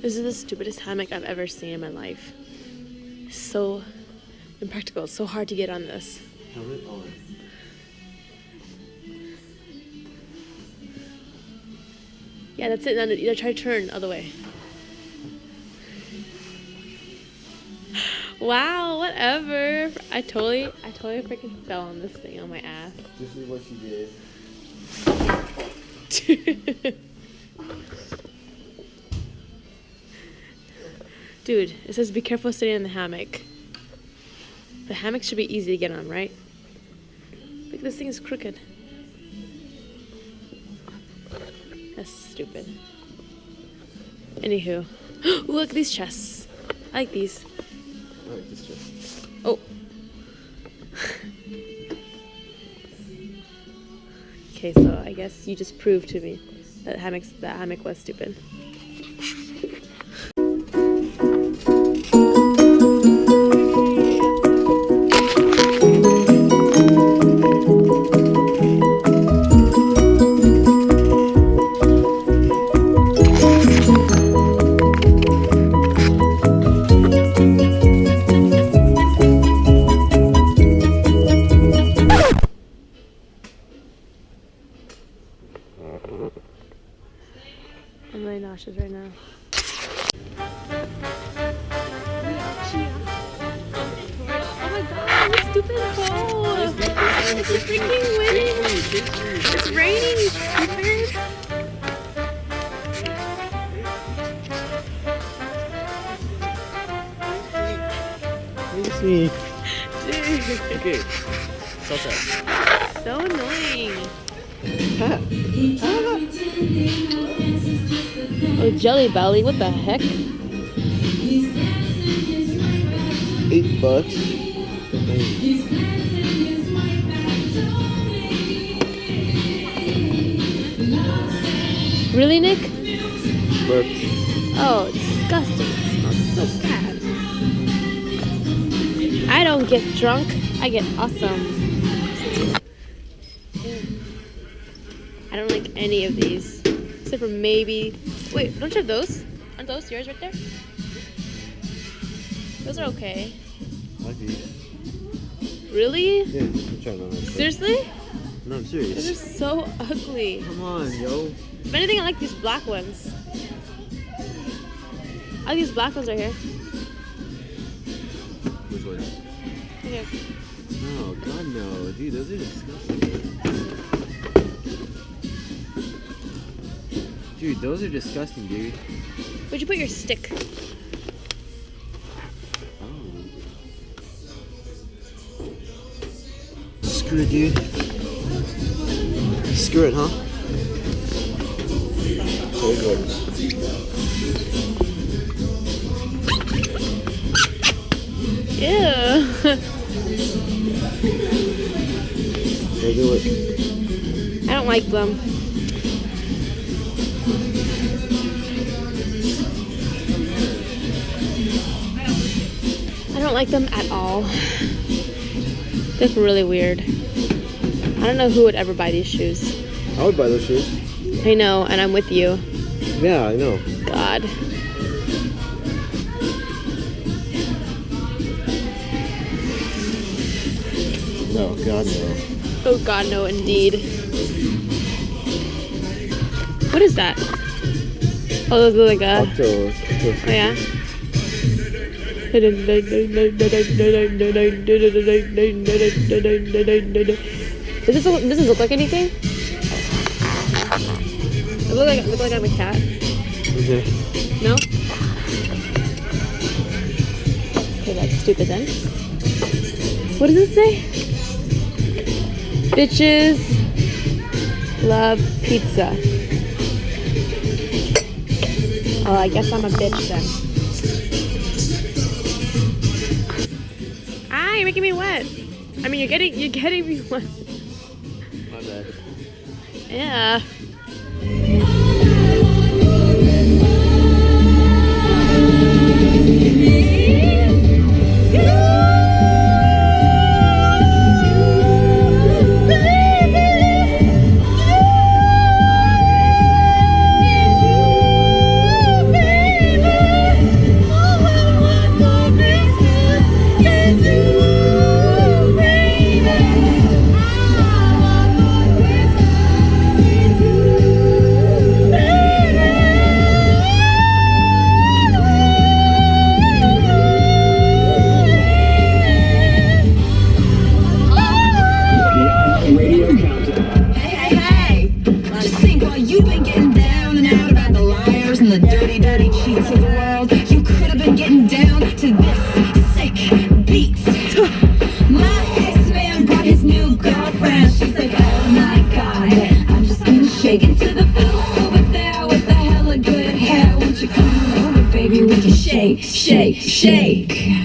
This is the stupidest hammock I've ever seen in my life. So impractical. It's so hard to get on this. Helmet on. Yeah, that's it. Now you try to turn other way. Wow, whatever. I totally freaking fell on this thing on my ass. This is what she did. Dude, it says be careful sitting in the hammock. The hammock should be easy to get on, right? Look, this thing is crooked. That's stupid. Anywho. Look, these chests. I like these. I like this chest. Oh. Okay, so I guess you just proved to me that hammock was stupid. I'm really nauseous right now. Oh my god, this stupid hole! It's freaking winning! It's raining, stupid! It's me. Dude, Okay. Salsa. so annoying. Oh, Jelly Belly, what the heck? $8. Really, Nick? Burped. Oh, disgusting. It smells so bad. I don't get drunk, I get awesome. I don't like any of these. Except for maybe... Wait, don't you have those? Aren't those yours right there? Those are okay. I like these. Really? Yeah, I'm trying to. Seriously? No, I'm Those serious. are so ugly. Come on, yo. If anything, I like these black ones. I like these black ones right here. Which ones? Right here. No, God no. Dude, those are disgusting. Dude, those are disgusting, dude. Where'd you put your stick? Oh. Screw it, dude. Screw it, huh? Very good. Ew. Go do it. I don't like them. I don't like them at all. They look really weird. I don't know who would ever buy these shoes. I would buy those shoes. I know, and I'm with you. Yeah, I know. God. No, God no. Oh God, no, indeed. What is that? Oh, those look like a... Octo. Oh, yeah? Does this look like anything? It look like I'm a cat. Okay. No? Okay, that's stupid then. What does it say? Bitches love pizza. Oh, I guess I'm a bitch then. Ah, you're making me wet. I mean, you're getting me wet. My bad. Yeah. shake, shake, shake.